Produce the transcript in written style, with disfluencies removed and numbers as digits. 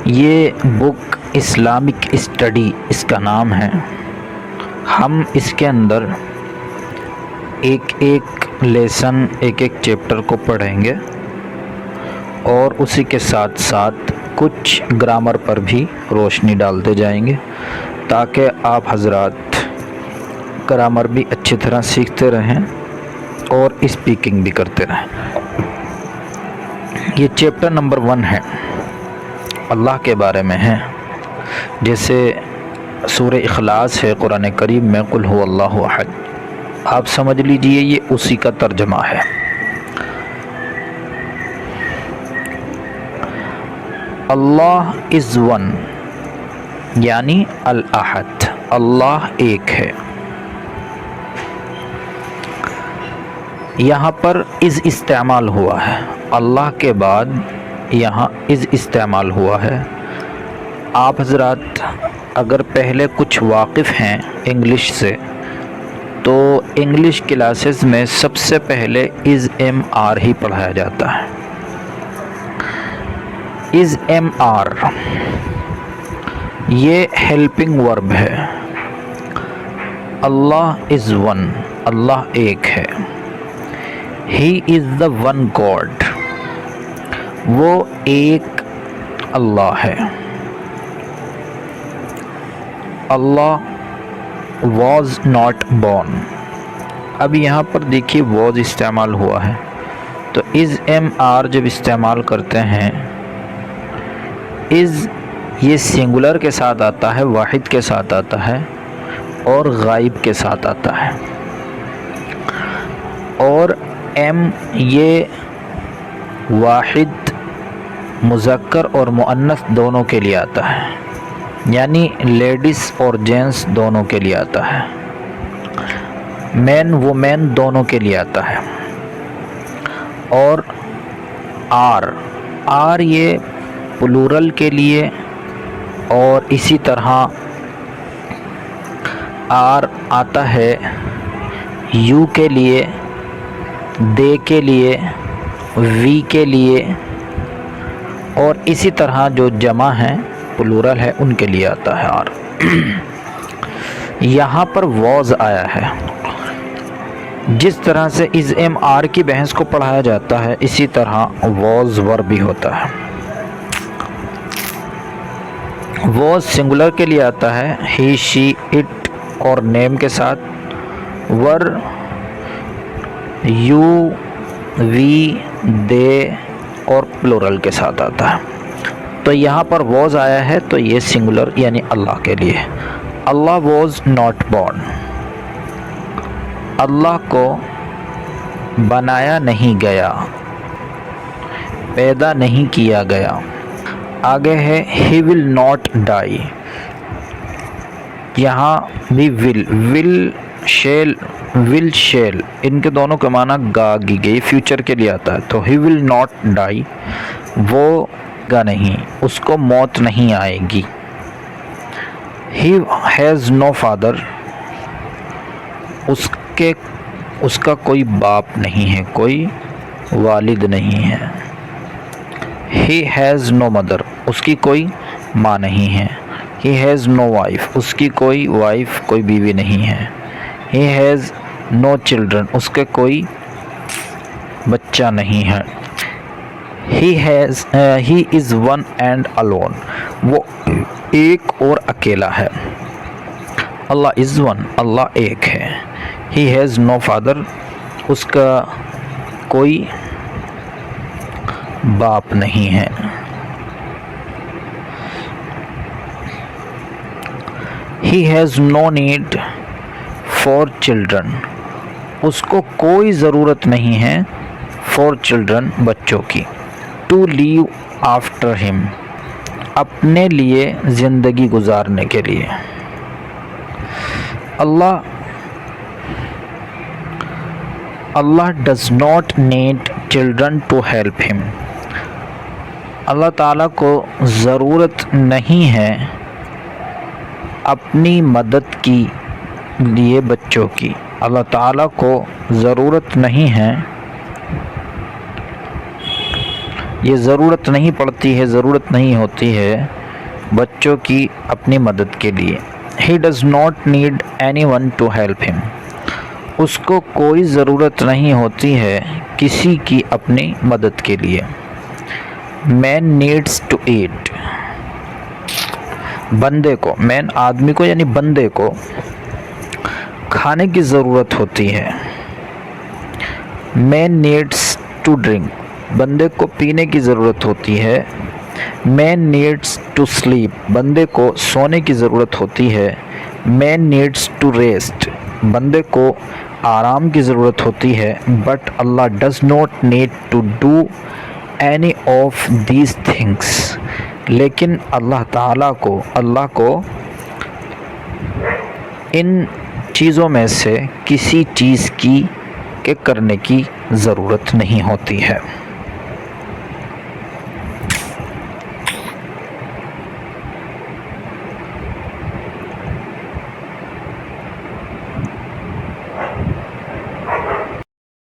یہ بک Islamic study اس کا نام ہے۔ ہم اس کے اندر ایک ایک لیسن، ایک ایک چیپٹر کو پڑھیں گے اور اسی کے ساتھ ساتھ کچھ گرامر پر بھی روشنی ڈالتے جائیں گے تاکہ آپ حضرات گرامر بھی اچھی طرح سیکھتے رہیں اور اسپیکنگ بھی کرتے رہیں۔ یہ چیپٹر نمبر 1 ہے، اللہ کے بارے میں ہے۔ جیسے سورہ اخلاص ہے قرآن کریم میں، قل هو اللہ احد، آپ سمجھ لیجئے یہ اسی کا ترجمہ ہے۔ اللہ از ون یعنی الاحد، اللہ ایک ہے۔ یہاں پر از استعمال ہوا ہے، اللہ کے بعد یہاں از استعمال ہوا ہے۔ آپ حضرات اگر پہلے کچھ واقف ہیں انگلش سے تو انگلش کلاسز میں سب سے پہلے از ایم آر ہی پڑھایا جاتا ہے۔ از ایم آر یہ ہیلپنگ ورب ہے۔ اللہ از ون، اللہ ایک ہے۔ ہی از دا ون گاڈ، وہ ایک اللہ ہے۔ اللہ واز ناٹ بورن، اب یہاں پر دیکھیے واز استعمال ہوا ہے تو از ایم آر جب استعمال کرتے ہیں، از یہ سنگولر کے ساتھ آتا ہے، واحد کے ساتھ آتا ہے اور غائب کے ساتھ آتا ہے، اور ایم یہ واحد مذکر اور مؤنث دونوں کے لیے آتا ہے، یعنی لیڈیز اور جینٹس دونوں کے لیے آتا ہے، مین وومین دونوں کے لیے آتا ہے۔ اور آر یہ پلورل کے لیے، اور اسی طرح آر آتا ہے یو کے لیے، دے کے لیے، وی کے لیے، اور اسی طرح جو جمع ہیں پلورل ہے ان کے لیے آتا ہے آر۔ یہاں پر واز آیا ہے، جس طرح سے از ایم آر کی بحث کو پڑھایا جاتا ہے اسی طرح واز ور بھی ہوتا ہے۔ واز سنگولر کے لیے آتا ہے، ہی شی اٹ اور نیم کے ساتھ، ور یو وی دے اور پلورل کے ساتھ آتا ہے۔ تو یہاں پر واز آیا ہے تو یہ سنگولر یعنی اللہ کے لیے۔ اللہ واز ناٹ بورن، اللہ کو بنایا نہیں گیا، پیدا نہیں کیا گیا۔ آگے ہے ہی ول ناٹ ڈائی، یہاں بھی ول شیل ان کے دونوں کے معنی گی گئی، فیوچر کے لیے آتا ہے، تو ہی ول ناٹ ڈائی، وہ گا نہیں، اس کو موت نہیں آئے گی۔ ہی ہیز نو فادر، اس کا کوئی باپ نہیں ہے، کوئی والد نہیں ہے۔ ہی ہیز نو مدر، اس کی کوئی ماں نہیں ہے۔ ہی ہیز نو وائف، اس کی کوئی وائف، کوئی بیوی نہیں ہے۔ ہی ہیز نو چلڈرن، اس کے کوئی بچہ نہیں ہے۔ ہی از ون اینڈ الون، وہ ایک اور اکیلا ہے۔ اللہ از ون، اللہ ایک ہے۔ ہی ہیز نو فادر، اس کا کوئی باپ نہیں ہے۔ He has no need for children, اس کو کوئی ضرورت نہیں ہے فار چلڈرن، بچوں کی۔ ٹو لیو آفٹر ہم، اپنے لیے زندگی گزارنے کے لیے۔ اللہ does not need children to help ہم، اللہ تعالیٰ کو ضرورت نہیں ہے اپنی مدد کی لیے بچوں کی۔ اللہ تعالیٰ کو ضرورت نہیں ہے، یہ ضرورت نہیں پڑتی ہے، ضرورت نہیں ہوتی ہے بچوں کی اپنی مدد کے لیے. He does not need anyone to help him. اس کو کوئی ضرورت نہیں ہوتی ہے کسی کی اپنی مدد کے لیے. Man needs to eat. بندے کو، مین آدمی کو یعنی بندے کو کھانے کی ضرورت ہوتی ہے. Man needs to drink. بندے کو پینے کی ضرورت ہوتی ہے. Man needs to sleep. بندے کو سونے کی ضرورت ہوتی ہے. Man needs to rest. بندے کو آرام کی ضرورت ہوتی ہے. But Allah does not need to do any of these things. لیکن اللہ کو ان چیزوں میں سے کسی چیز کے کرنے کی ضرورت نہیں ہوتی ہے.